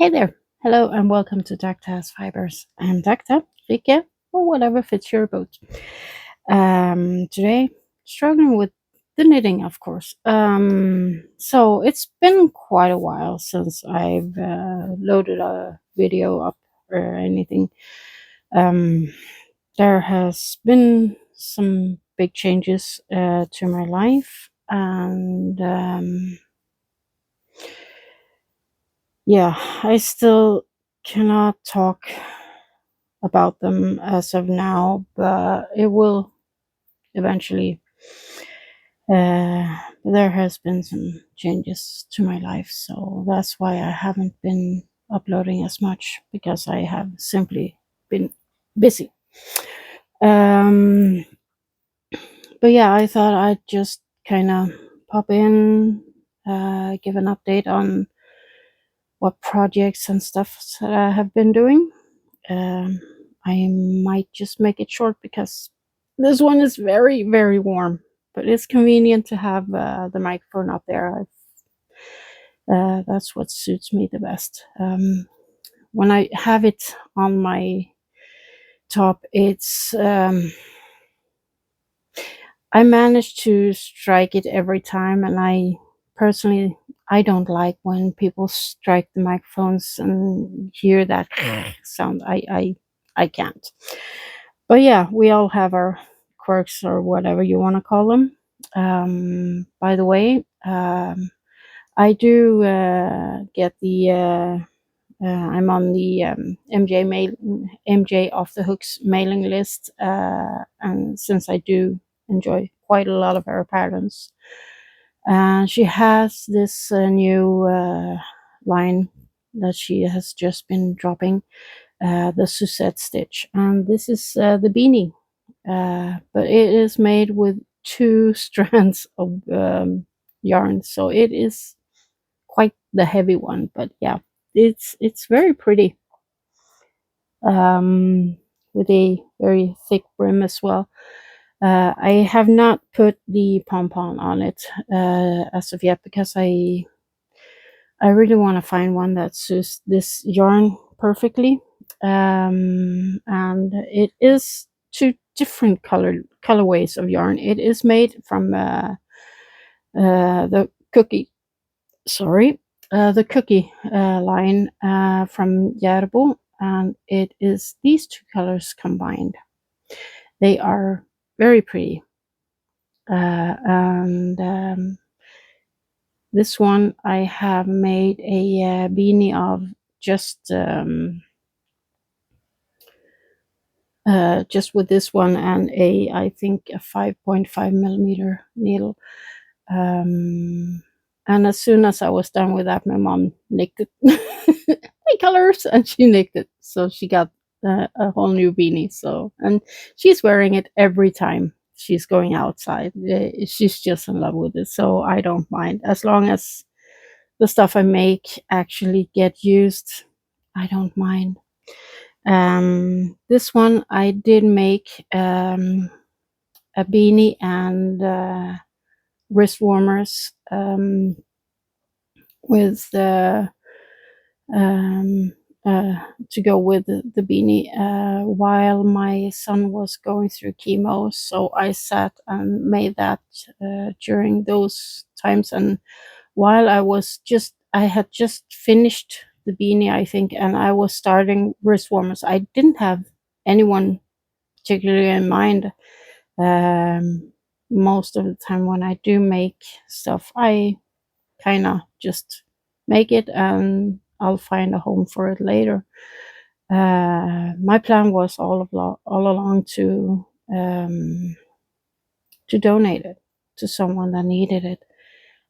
Hey there. Hello and welcome to Dr. Has Fibers. I'm Dr. Rike, or whatever fits your boat. Today, struggling with the knitting, of course. So it's been quite a while since I've loaded a video up or anything. Um, there has been some big changes to my life, and yeah, I still cannot talk about them as of now, but it will eventually. There has been some changes to my life, so that's why I haven't been uploading as much because I have simply been busy. Um, but yeah, I thought I'd just kind of pop in, give an update on what projects and stuff that I have been doing. Um, I might just make it short because this one is very, very warm, but it's convenient to have the microphone up there. That's what suits me the best. When I have it on my top, I manage to strike it every time, and I personally I don't like when people strike the microphones and hear that sound. I can't. But yeah, we all have our quirks or whatever you want to call them. By the way, I do get the. I'm on the MJ off the hooks mailing list, and since I do enjoy quite a lot of her patterns, she has this new line that she has just been dropping, the Suzette stitch, and this is the beanie, but it is made with two strands of yarn, so it is quite the heavy one. But yeah, it's very pretty, with a very thick brim as well. I have not put the pom-pom on it as of yet because I really want to find one that suits this yarn perfectly. And it is two different colorways of yarn. It is made from the cookie, sorry, the cookie line from Järbo, and it is these two colors combined. They are very pretty, and this one I have made a beanie of just with this one and I think a 5.5 millimeter needle. And as soon as I was done with that, my mom nicked it. My colors, and she nicked it, so she got a whole new beanie. So, and she's wearing it every time she's going outside. She's just in love with it, so I don't mind as long as the stuff I make actually get used. I don't mind. This one I did make a beanie and wrist warmers with um, to go with the beanie while my son was going through chemo. So I sat and made that during those times, and while I had just finished the beanie, I think, and I was starting wrist warmers. I didn't have anyone particularly in mind. Most of the time when I do make stuff, I kind of just make it and I'll find a home for it later. My plan was all along to donate it to someone that needed it,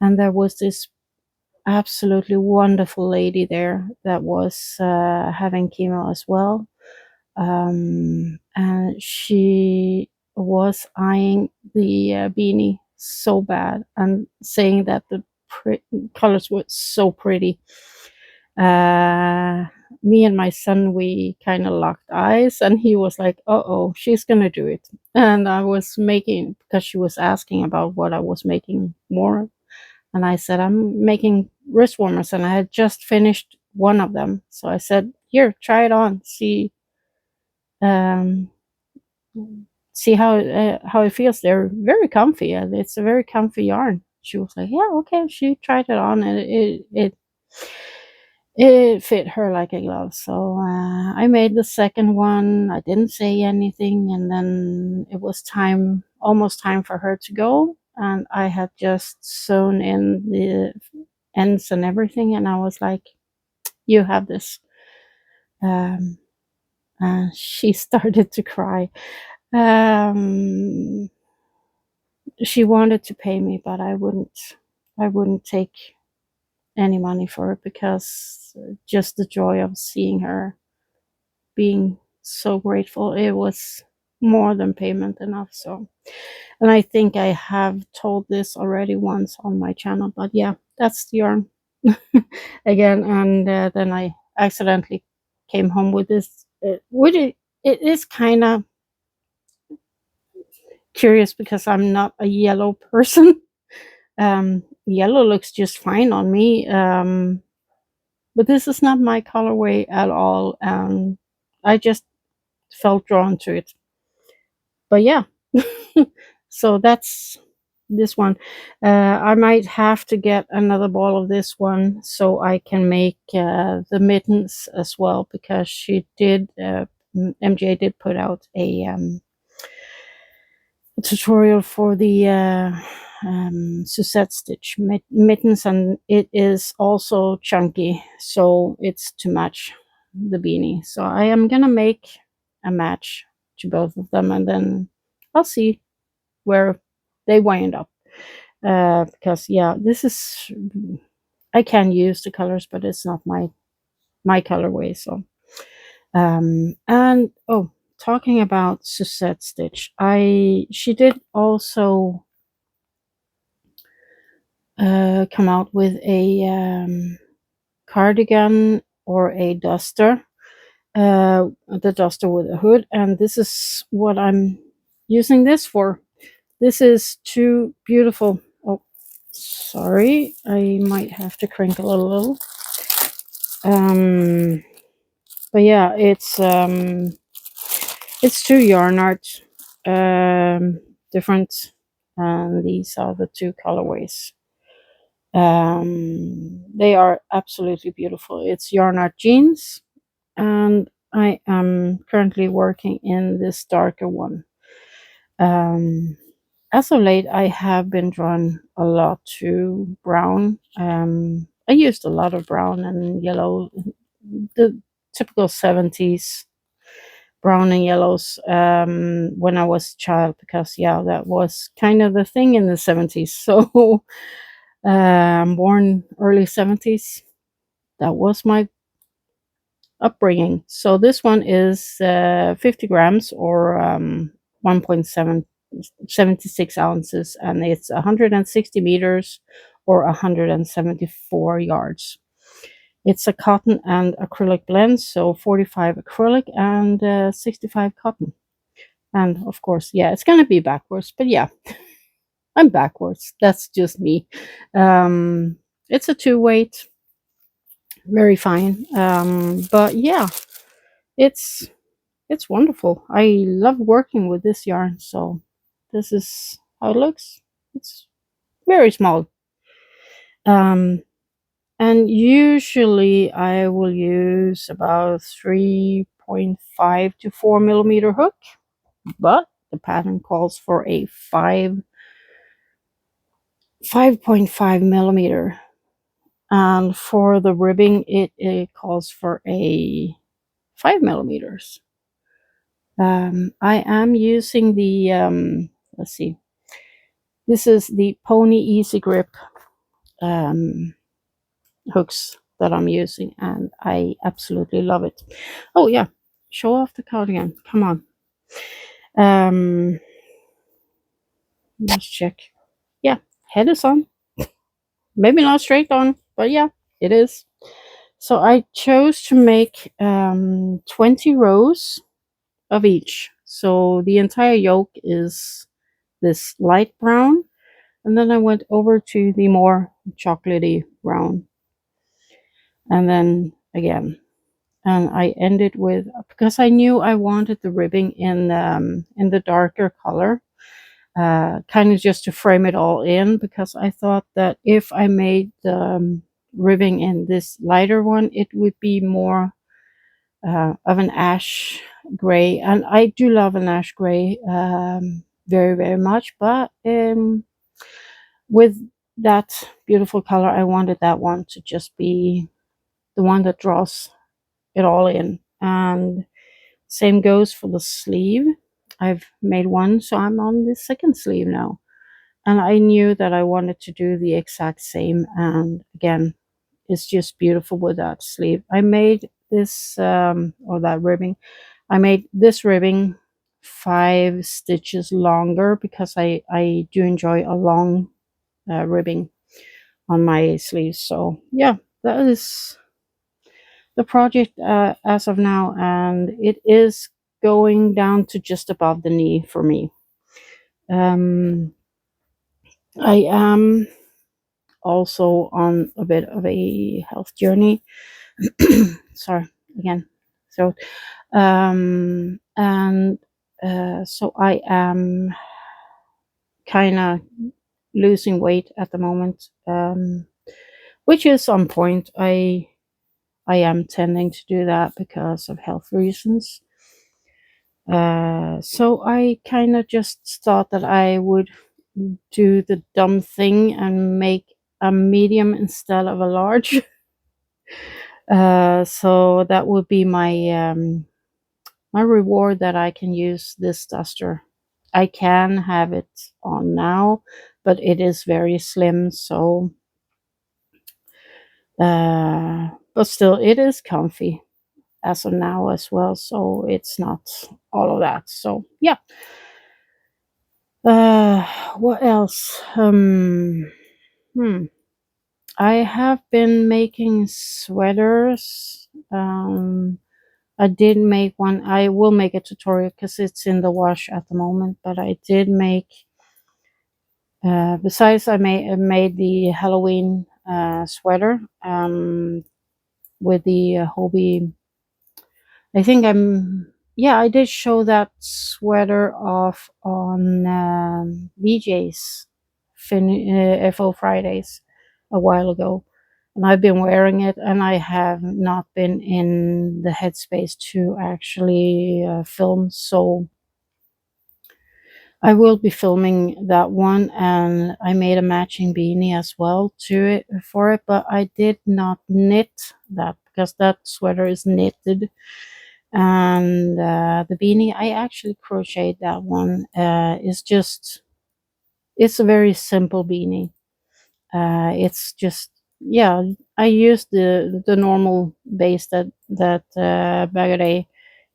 and there was this absolutely wonderful lady there that was having chemo as well, and she was eyeing the beanie so bad and saying that the colors were so pretty. uh Me and my son, we kind of locked eyes, and he was like, oh, she's gonna do it. And I was making, because she was asking about what I was making more, and I said I'm making wrist warmers, and I had just finished one of them. So I said, here, try it on, um, see how it feels. They're very comfy, and it's a very comfy yarn. She was like, yeah, okay. She tried it on, and it fit her like a glove. So I made the second one. I didn't say anything, and then it was almost time for her to go, and I had just sewn in the ends and everything, and I was like, you have this. um she started to cry. um she wanted to pay me, but I wouldn't take any money for it, because just the joy of seeing her being so grateful, it was more than payment enough. So, and I think I have told this already once on my channel, but yeah, that's the yarn again. And then I accidentally came home with this. It is kind of curious because I'm not a yellow person. Yellow looks just fine on me, but this is not my colorway at all, and I just felt drawn to it. But yeah, so that's this one. I might have to get another ball of this one so I can make the mittens as well, because she did. MJ did put out a tutorial for the Suzette stitch mittens, and it is also chunky, so it's to match the beanie. So I am gonna make a match to both of them, and then I'll see where they wind up. Because yeah, this is, I can use the colors, but it's not my colorway. So and oh, talking about Suzette stitch, she did also come out with a cardigan or a duster, the duster with a hood, and this is what I'm using this for. This is too beautiful. Oh, sorry, I might have to crinkle a little. But yeah, it's two yarn art, different, and these are the two colorways. They are absolutely beautiful. It's yarn art jeans, and I am currently working in this darker one. As of late, I have been drawn a lot to brown. I used a lot of brown and yellow, the typical 70s brown and yellows, when I was a child, because yeah, that was kind of the thing in the 70s. So I'm born early 70s. That was my upbringing. So this one is 50 grams, or 1.76 ounces, and it's 160 meters or 174 yards. It's a cotton and acrylic blend, so 45 acrylic and 65 cotton. And of course, yeah, it's going to be backwards, but yeah, I'm backwards. That's just me. It's a 2 weight, very fine. But yeah, it's it's wonderful. I love working with this yarn. So this is how it looks. It's very small. Um, and usually I will use about 3.5 to 4 millimeter hook, but the pattern calls for a 5.5 millimeter. And for the ribbing, it calls for a 5 millimeters. I am using the, let's see, this is the Pony Easy Grip hooks that I'm using, and I absolutely love it. Oh yeah, show off the cardigan. Come on. Let's check. Yeah, head is on. Maybe not straight on, but yeah, it is. So I chose to make 20 rows of each. So the entire yoke is this light brown, and then I went over to the more chocolatey brown, and then again. And I ended with, because I knew I wanted the ribbing in the darker color, kind of just to frame it all in, because I thought that if I made the ribbing in this lighter one, it would be more of an ash gray, and I do love an ash gray very, very much. But with that beautiful color, I wanted that one to just be the one that draws it all in. And same goes for the sleeve. I've made one, so I'm on the second sleeve now. And I knew that I wanted to do the exact same. And again, it's just beautiful with that sleeve. I made this, or that ribbing, I made this ribbing 5 stitches longer, because I do enjoy a long ribbing on my sleeves. So yeah, that is the project as of now, and it is going down to just above the knee for me. Um, I am also on a bit of a health journey. Sorry again. So, and so I am kind of losing weight at the moment, which is on point. I am tending to do that because of health reasons. So I kind of just thought that I would do the dumb thing and make a medium instead of a large. So that would be my reward, that I can use this duster. I can have it on now, but it is very slim. So, but still, it is comfy as of now as well. So it's not all of that. So yeah. What else? I have been making sweaters. I did make one. I will make a tutorial because it's in the wash at the moment. But I did make. Besides, I made the Halloween sweater with the Hobie. I think yeah, I did show that sweater off on VJ's FO Fridays a while ago. And I've been wearing it, and I have not been in the headspace to actually film. So I will be filming that one, and I made a matching beanie as well to it for it, but I did not knit that because that sweater is knitted. And the beanie, I actually crocheted that one. It's a very simple beanie. It's just, yeah, I used the normal base that Bagade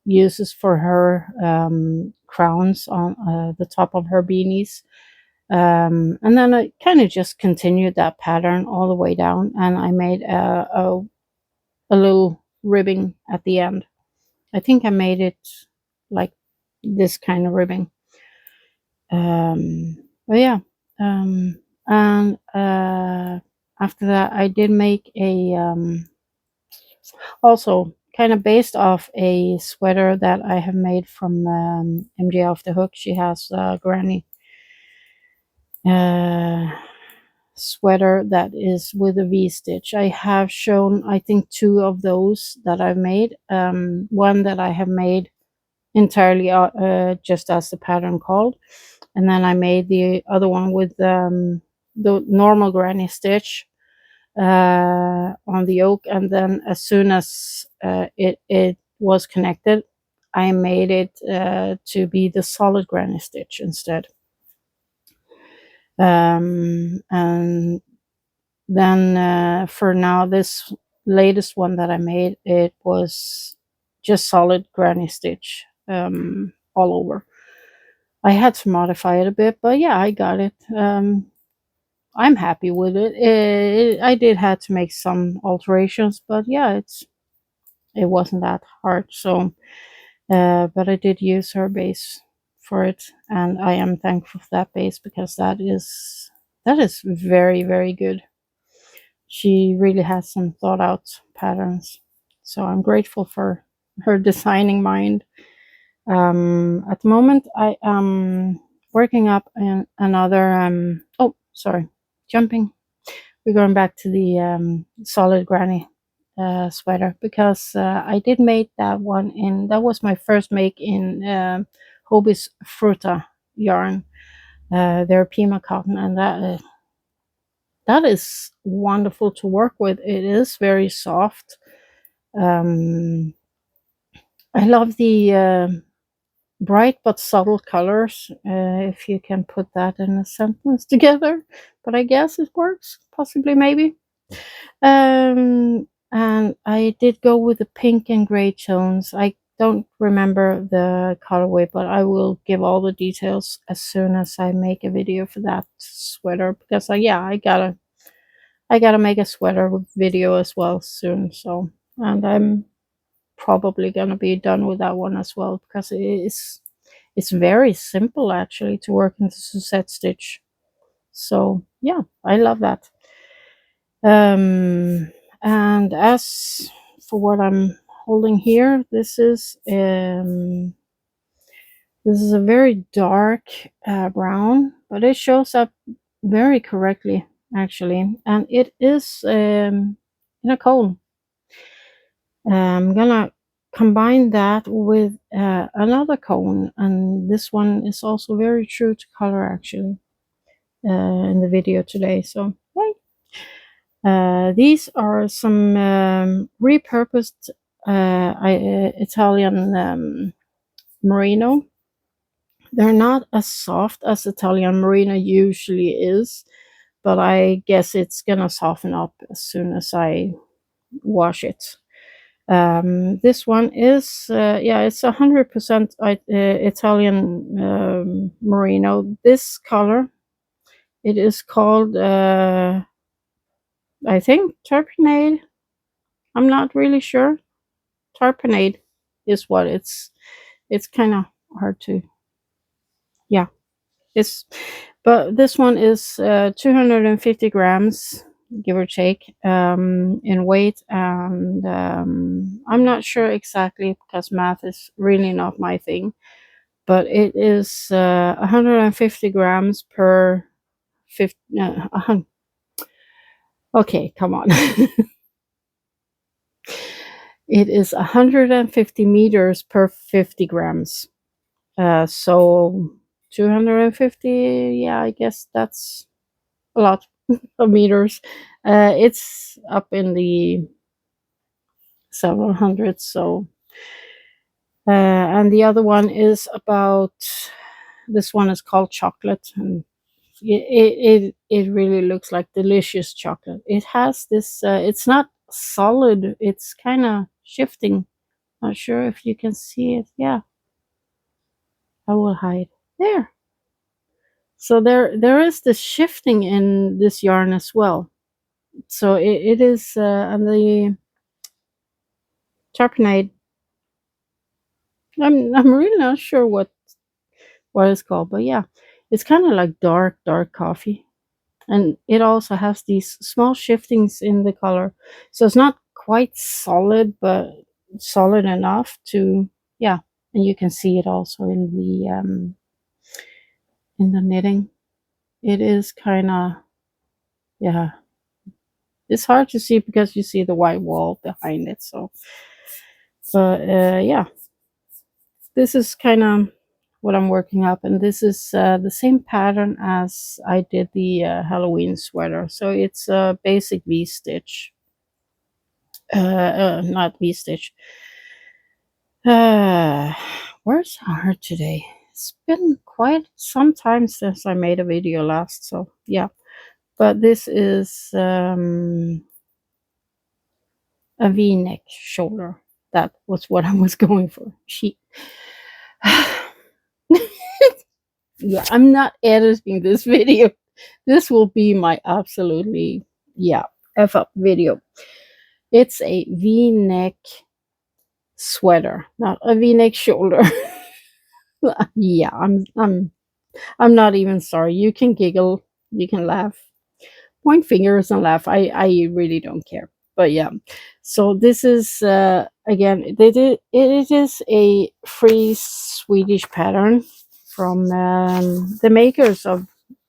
uses for her crowns on the top of her beanies. And then I kind of just continued that pattern all the way down, and I made a little ribbing at the end. I think I made it like this kind of ribbing. But yeah, and after that, I did make a also kind of based off a sweater that I have made from MJ Off the Hook. She has a granny sweater that is with a V stitch. I have shown, I think, 2 of those that I've made. One that I have made entirely just as the pattern called, and then I made the other one with the normal granny stitch on the yoke, and then as soon as it was connected, I made it to be the solid granny stitch instead. And then for now, this latest one that I made, it was just solid granny stitch all over. I had to modify it a bit, but yeah, I got it. I'm happy with it. I did have to make some alterations, but yeah, it wasn't that hard. So, but I did use her base for it, and I am thankful for that base, because that is very, very good. She really has some thought out patterns. So I'm grateful for her designing mind. At the moment, I am working up another. Oh, sorry, jumping. We're going back to the solid granny sweater because I did make that one in. That was my first make in Hobie's Fruta yarn. Their Pima cotton, and that is wonderful to work with. It is very soft. Um, I love the bright but subtle colors, if you can put that in a sentence together, but I guess it works, possibly, maybe. And I did go with the pink and gray tones. I don't remember the colorway, but I will give all the details as soon as I make a video for that sweater, because yeah, I gotta make a sweater video as well soon. So, and I'm probably gonna be done with that one as well, because it's very simple actually to work into Suzette stitch. So yeah, I love that. And as for what I'm holding here, this is a very dark brown, but it shows up very correctly actually, and it is in a cone. I'm gonna combine that with another cone, and this one is also very true to color actually in the video today. So these are some repurposed Italian merino. They're not as soft as Italian merino usually is, but I guess it's gonna soften up as soon as I wash it. This one is yeah, it's 100% Italian merino. This color, it is called I think Turpinade. I'm not really sure. Tarpanade is what it's kind of hard to, yeah, it's, but this one is 250 grams, give or take, in weight, and I'm not sure exactly because math is really not my thing, but it is 150 grams per 50 okay, come on. It is 150 meters per 50 grams. So 250, yeah, I guess that's a lot of meters. It's up in the several hundreds. So, and the other one is about, this one is called chocolate, and it really looks like delicious chocolate. It has this, it's not solid, it's kind of shifting. Not sure if you can see it. Yeah, I will hide there. So there is this shifting in this yarn as well. So it is and the Tarpanade, I'm really not sure what it's called, but yeah, it's kind of like dark coffee, and it also has these small shiftings in the color, so it's not quite solid, but solid enough to, yeah. And you can see it also in the knitting. It is kind of, yeah, it's hard to see because you see the white wall behind it. So, but yeah, this is kind of what I'm working up, and this is the same pattern as I did the Halloween sweater. So it's a basic V-stitch, not V-stitch. Where's heart today? It's been quite some time since I made a video last, so yeah. But this is a V-neck shoulder. That was what I was going for. Yeah, I'm not editing this video. This will be my absolutely, yeah, F up video. It's a V-neck sweater, not a V-neck shoulder. Yeah, I'm not even sorry. You can giggle, you can laugh, point fingers and laugh. I really don't care. But yeah, so this is again, it is a free Swedish pattern from the makers of,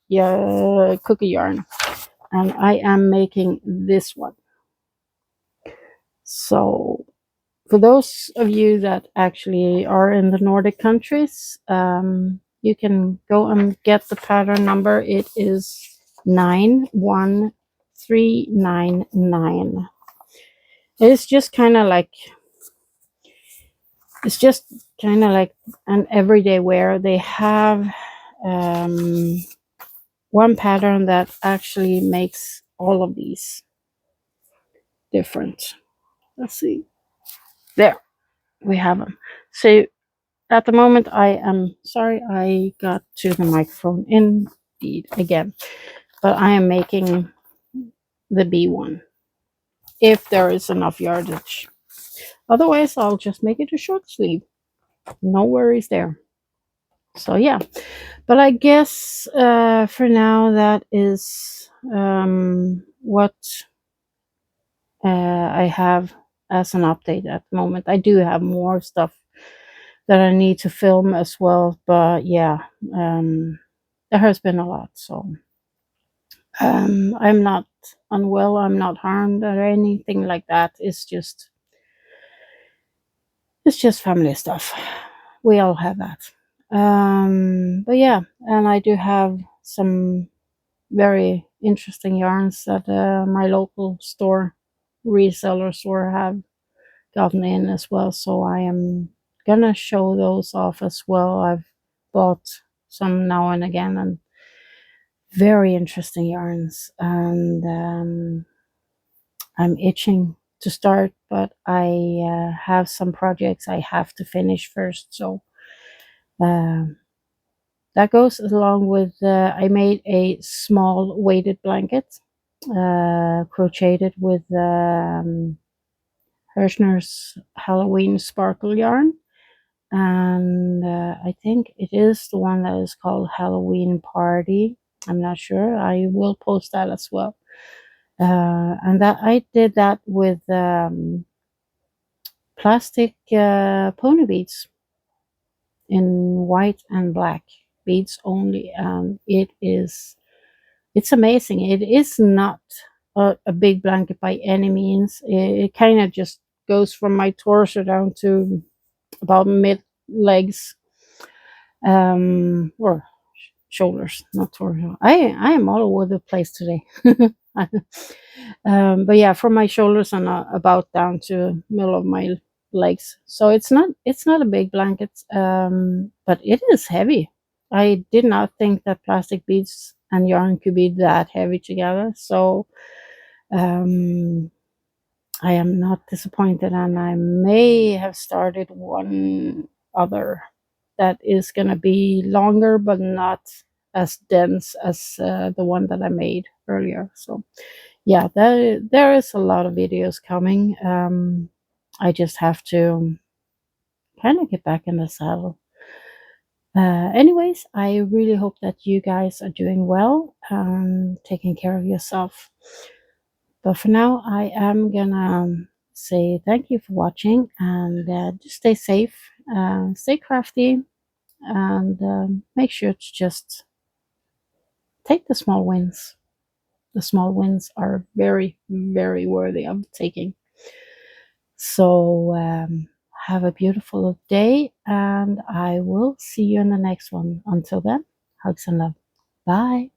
yeah, cookie yarn, and I am making this one. So for those of you that actually are in the Nordic countries, you can go and get the pattern number. It is 91399. It's just kind of like, it's just kind of like an everyday wear. They have one pattern that actually makes all of these different. Let's see. There we have them. So at the moment, I am sorry, I got to the microphone indeed again, but I am making the B one if there is enough yardage. Otherwise, I'll just make it a short sleeve. No worries there. So yeah, but I guess for now that is what I have as an update at the moment. I do have more stuff that I need to film as well, but yeah, there has been a lot. So I'm not unwell, I'm not harmed or anything like that. It's just family stuff. We all have that. But yeah, and I do have some very interesting yarns that my local store, reseller store, have gotten in as well. So I am gonna show those off as well. I've bought some now and again, and very interesting yarns, and I'm itching to start, but I have some projects I have to finish first. So um that goes along with I made a small weighted blanket, crocheted with Hirschner's Halloween sparkle yarn, and I think it is the one that is called Halloween Party. I'm not sure. I will post that as well. And that I did that with plastic pony beads in white and black beads only, and it's amazing. It is not a big blanket by any means. It kind of just goes from my torso down to about mid legs, or shoulders, not torso. I am all over the place today. But yeah, from my shoulders and about down to middle of my legs. So it's not a big blanket, but it is heavy. I did not think that plastic beads and yarn could be that heavy together. So um, I am not disappointed, and I may have started one other that is going to be longer but not as dense as the one that I made earlier. So yeah, there is a lot of videos coming. I just have to kind of get back in the saddle. Anyways, I really hope that you guys are doing well and taking care of yourself. But for now, I am gonna say thank you for watching, and just stay safe, stay crafty, and make sure to just take the small wins. The small wins are very, very worthy of taking. So have a beautiful day, and I will see you in the next one. Until then, hugs and love. Bye.